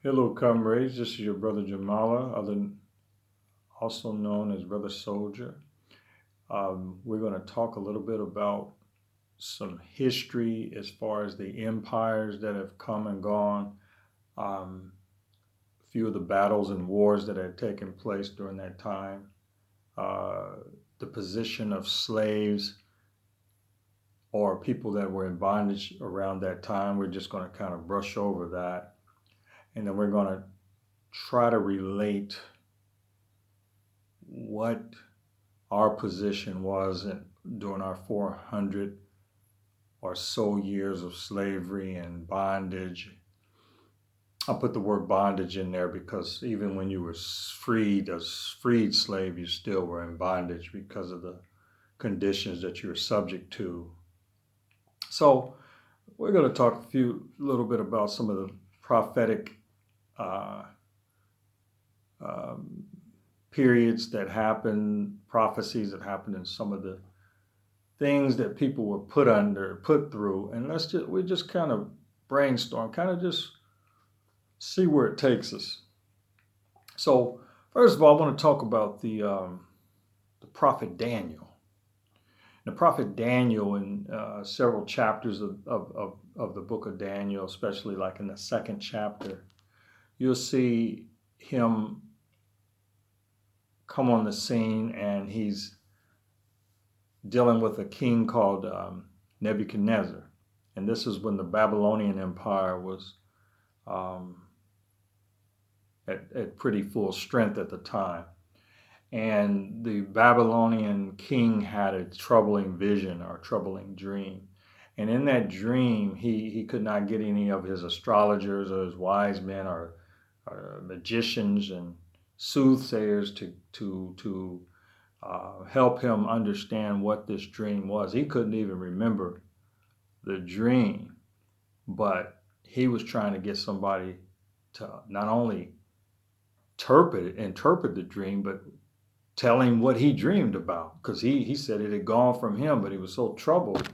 Hello, comrades. This is your brother Jamala, also known as Brother Soldier. We're going to talk a little bit about some history as far as the empires that have come and gone, a few of the battles and wars that had taken place during that time, uh, the position of slaves or people that were in bondage around that time. We're just going to kind of brush over that. And then we're going to try to relate what our position was during our 400 or so years of slavery and bondage. I'll put the word bondage in there because even when you were freed as freed slave, you still were in bondage because of the conditions that you were subject to. So we're going to talk a little bit about some of the prophetic uh, um, periods that happened, prophecies that happened in some of the things that people were put through, and we just kind of brainstorm, kind of just see where it takes us. So, first of all, I want to talk about the prophet Daniel. The prophet Daniel, in several chapters of the book of Daniel, especially like in the second chapter, you'll see him come on the scene, and he's dealing with a king called Nebuchadnezzar. And this is when the Babylonian Empire was um, at pretty full strength at the time. And the Babylonian king had a troubling vision or troubling dream. And in that dream, he could not get any of his astrologers or his wise men or magicians and soothsayers to help him understand what this dream was. He couldn't even remember the dream, but he was trying to get somebody to not only interpret the dream, but tell him what he dreamed about, because he said it had gone from him, but he was so troubled.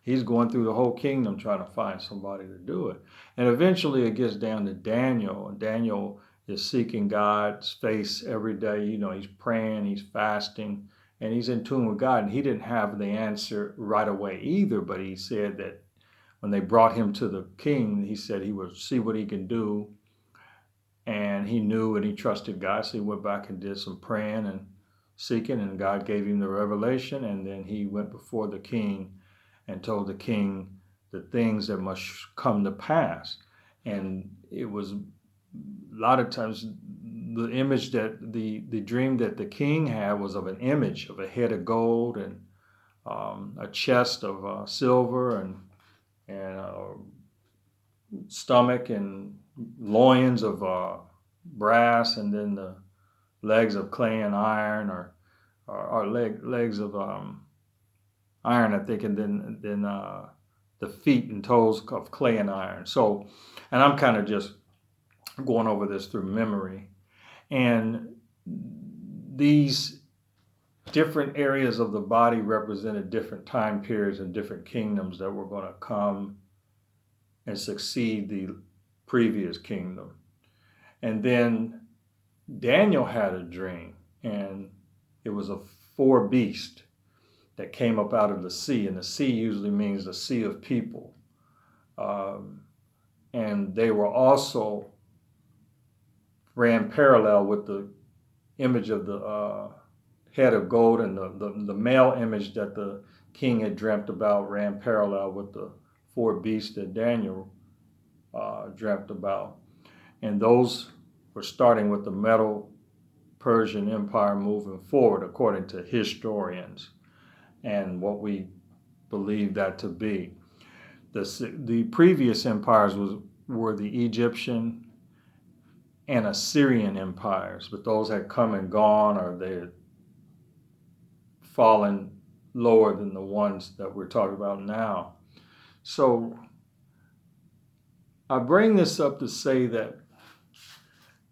He's going through the whole kingdom trying to find somebody to do it. And eventually it gets down to Daniel, and Daniel is seeking God's face every day. You know, he's praying, he's fasting, and he's in tune with God. And he didn't have the answer right away either, but he said that when they brought him to the king, he said he would see what he can do. And he knew and he trusted God. So he went back and did some praying and seeking, and God gave him the revelation. And then he went before the king and told the king the things that must come to pass. And it was a lot of times the image that the dream that the king had was of an image of a head of gold and a chest of silver and stomach and loins of brass, and then the legs of clay and iron, or legs of iron, I think, and then the feet and toes of clay and iron. So, and I'm kind of just going over this through memory, and these different areas of the body represented different time periods and different kingdoms that were going to come and succeed the previous kingdom. And then Daniel had a dream, and it was of four beasts that came up out of the sea. And the sea usually means the sea of people. And they were also ran parallel with the image of the head of gold, and the male image that the king had dreamt about ran parallel with the four beasts that Daniel dreamt about. And those were starting with the Medo Persian Empire moving forward, according to historians, and what we believe that to be. The previous empires were the Egyptian and Assyrian empires, but those had come and gone, or they had fallen lower than the ones that we're talking about now. So I bring this up to say that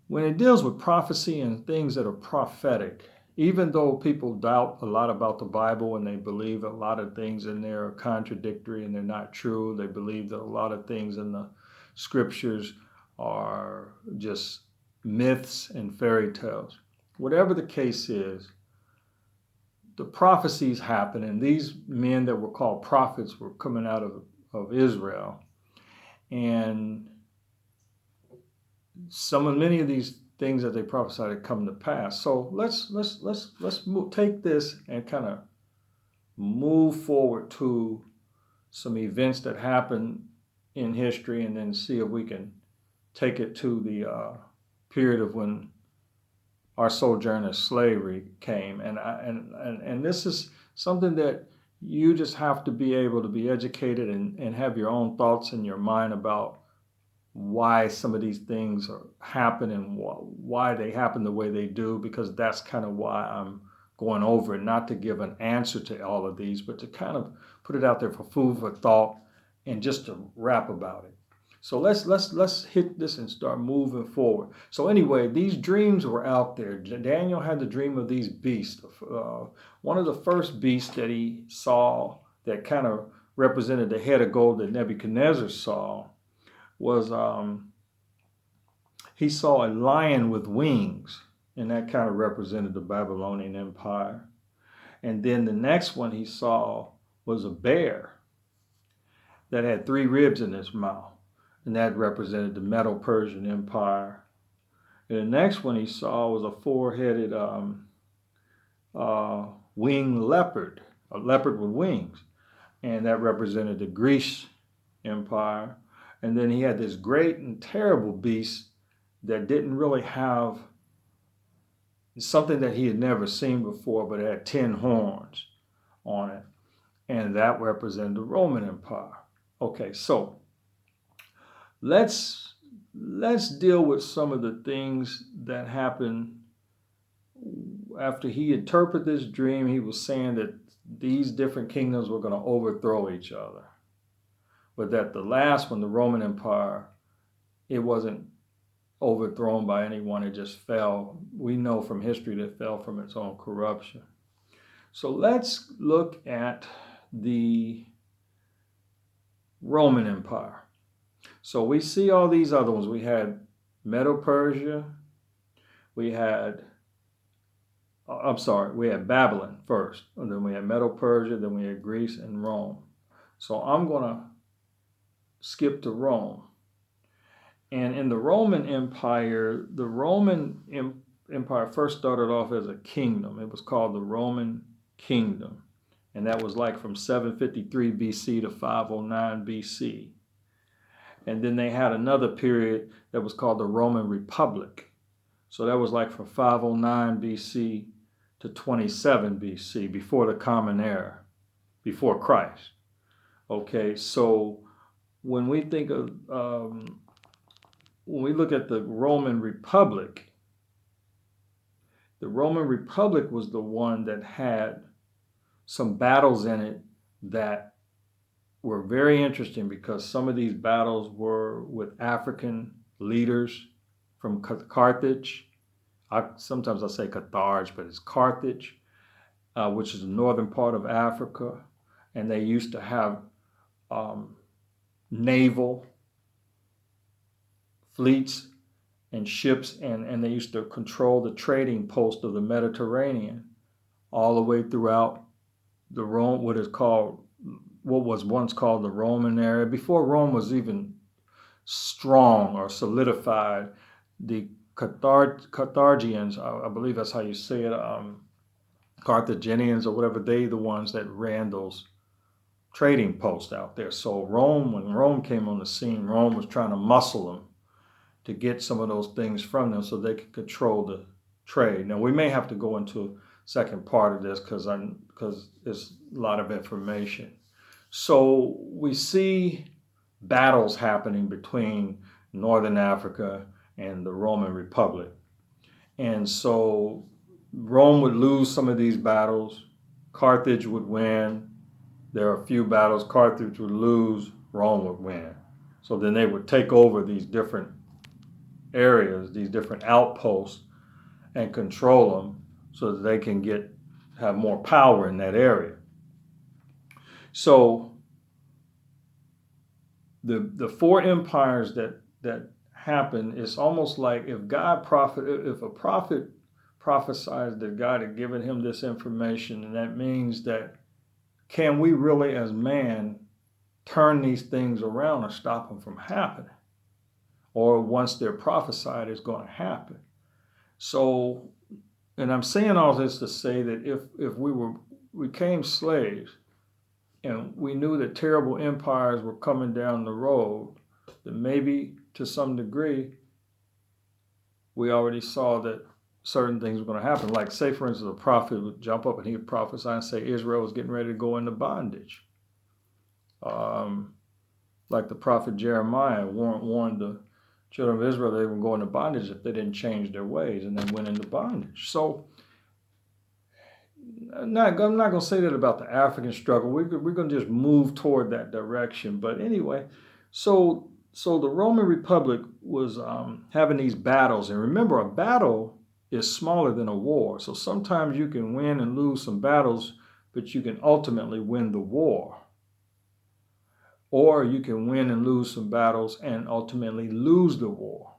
when it deals with prophecy and things that are prophetic, even though people doubt a lot about the Bible and they believe a lot of things in there are contradictory and they're not true, they believe that a lot of things in the scriptures are just myths and fairy tales. Whatever the case is, the prophecies happened, and these men that were called prophets were coming out of Israel. And many of these things that they prophesied had come to pass. So let's take this and kind of move forward to some events that happened in history, and then see if we can take it to the period of when our sojourn as slavery came. And this is something that you just have to be able to be educated and have your own thoughts in your mind about why some of these things happen and why they happen the way they do, because that's kind of why I'm going over it, not to give an answer to all of these, but to kind of put it out there for food for thought and just to rap about it. So let's hit this and start moving forward. So anyway, these dreams were out there. Daniel had the dream of these beasts. One of the first beasts that he saw that kind of represented the head of gold that Nebuchadnezzar saw was he saw a lion with wings, and that kind of represented the Babylonian Empire. And then the next one he saw was a bear that had 3 ribs in its mouth, and that represented the Medo-Persian Empire. And the next one he saw was a 4-headed winged leopard, a leopard with wings, and that represented the Greece Empire. And then he had this great and terrible beast that didn't really have something that he had never seen before, but it had 10 horns on it, and that represented the Roman Empire. Okay, so let's deal with some of the things that happened after he interpreted this dream. He was saying that these different kingdoms were going to overthrow each other, but that the last one, the Roman Empire, it wasn't overthrown by anyone. It just fell. We know from history that it fell from its own corruption. So let's look at the Roman Empire. So we see all these other ones. We had Medo-Persia. We had Babylon first, and then we had Medo-Persia, then we had Greece and Rome. So I'm going to skip to Rome. And in the Roman Empire, the Roman Empire first started off as a kingdom. It was called the Roman Kingdom. And that was like from 753 BC to 509 BC. And then they had another period that was called the Roman Republic. So that was like from 509 BC to 27 BC, before the Common Era, before Christ. Okay, so when we think of, when we look at the Roman Republic was the one that had some battles in it that were very interesting, because some of these battles were with African leaders from Carthage. Sometimes I say Carthage, but it's Carthage, which is the northern part of Africa. And they used to have naval fleets and ships, and they used to control the trading post of the Mediterranean all the way throughout the Rome, what was once called the Roman area. Before Rome was even strong or solidified, the Carthaginians, I believe that's how you say it, Carthaginians or whatever, they the ones that ran those trading posts out there. So when Rome came on the scene, Rome was trying to muscle them to get some of those things from them so they could control the trade. Now we may have to go into a second part of this because there's a lot of information. So we see battles happening between Northern Africa and the Roman Republic. And so Rome would lose some of these battles. Carthage would win. There are a few battles Carthage would lose, Rome would win. So then they would take over these different areas, these different outposts, and control them so that they can have more power in that area. So the 4 empires that happen, it's almost like if if a prophet prophesies that God had given him this information, and that means that can we really as man turn these things around and stop them from happening? Or once they're prophesied, it's going to happen. So, and I'm saying all this to say that if we became slaves and we knew that terrible empires were coming down the road, then maybe to some degree we already saw that certain things were going to happen. Like, say, for instance, a prophet would jump up and he would prophesy and say Israel was getting ready to go into bondage. Like the prophet Jeremiah warned the children of Israel they were going into bondage if they didn't change their ways, and they went into bondage. So I'm not going to say that about the African struggle. We're going to just move toward that direction. But anyway, so the Roman Republic was having these battles. And remember, a battle is smaller than a war. So sometimes you can win and lose some battles, but you can ultimately win the war. Or you can win and lose some battles and ultimately lose the war.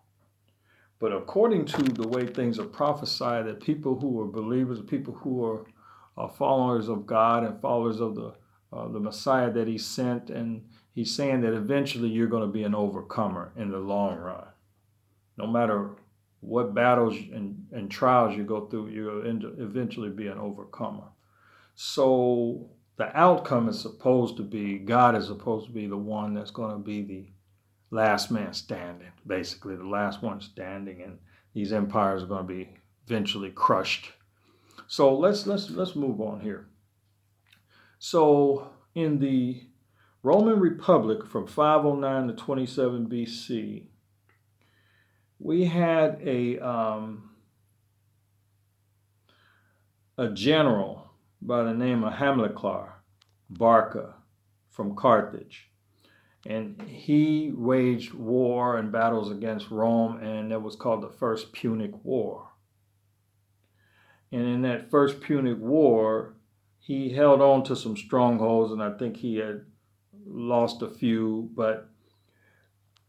But according to the way things are prophesied, that people who are believers, people who are followers of God and followers of the Messiah that he sent, and he's saying that eventually you're going to be an overcomer in the long run. No matter what battles and trials you go through, you'll eventually be an overcomer. So the outcome is supposed to be, God is supposed to be the one that's going to be the last man standing, basically the last one standing, and these empires are going to be eventually crushed. So let's move on here. So in the Roman Republic from 509 to 27 BC, we had a general by the name of Hamilcar Barca from Carthage. And he waged war and battles against Rome, and that was called the First Punic War. And in that First Punic War, he held on to some strongholds, and I think he had lost a few. But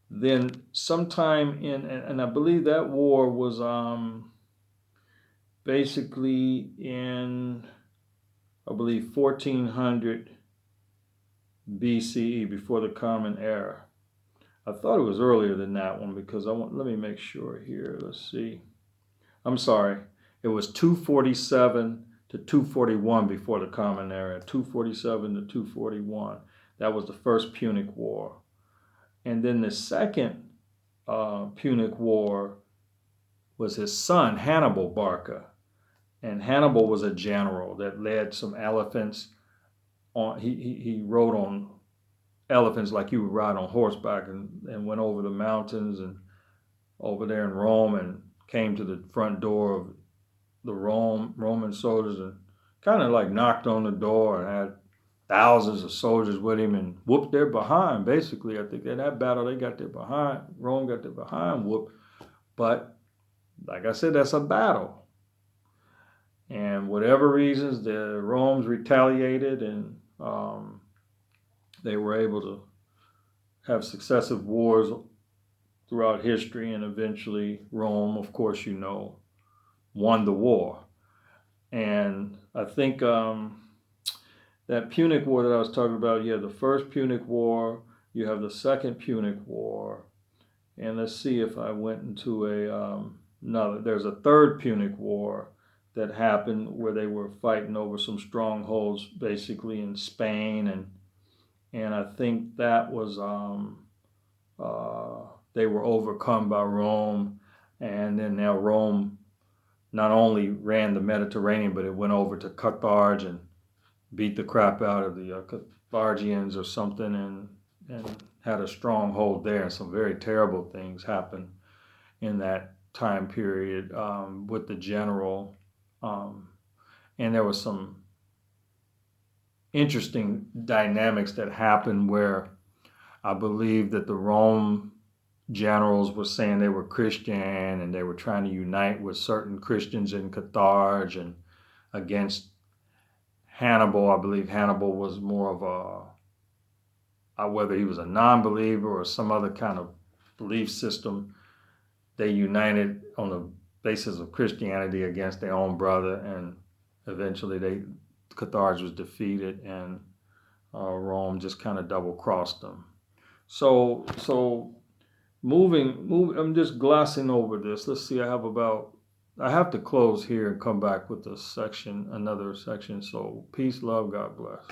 then sometime and I believe that war was basically in, I believe, 1400 BCE, before the Common Era. I thought it was earlier than that one because let me make sure here. Let's see. I'm sorry. It was 247 to 241 before the Common Era. 247 to 241. That was the First Punic War. And then the Second Punic War was his son, Hannibal Barca. And Hannibal was a general that led some elephants. He rode on elephants like you would ride on horseback, and went over the mountains and over there in Rome, and came to the front door of the Roman soldiers and kind of like knocked on the door and had thousands of soldiers with him and whooped their behind. Basically, I think in that battle they got their behind, Rome got their behind whooped. But like I said, that's a battle. And whatever reasons, the Romans retaliated, and they were able to have successive wars throughout history, and eventually Rome, of course, won the war. And I think that Punic War that I was talking about, you have the First Punic War, you have the Second Punic War, and let's see if I went into there's a Third Punic War that happened where they were fighting over some strongholds basically in Spain, and I think that was they were overcome by Rome, and then now Rome not only ran the Mediterranean, but it went over to Carthage and beat the crap out of the Carthaginians or something, and had a stronghold there. And some very terrible things happened in that time period with the general. And there was some interesting dynamics that happened where I believe that the Rome generals were saying they were Christian, and they were trying to unite with certain Christians in Carthage and against Hannibal. I believe Hannibal was more of whether he was a non-believer or some other kind of belief system, they united on the basis of Christianity against their own brother, and eventually Carthage was defeated, and Rome just kind of double crossed them. So moving. I'm just glossing over this. Let's see. I have to close here and come back with another section. So peace, love, God bless.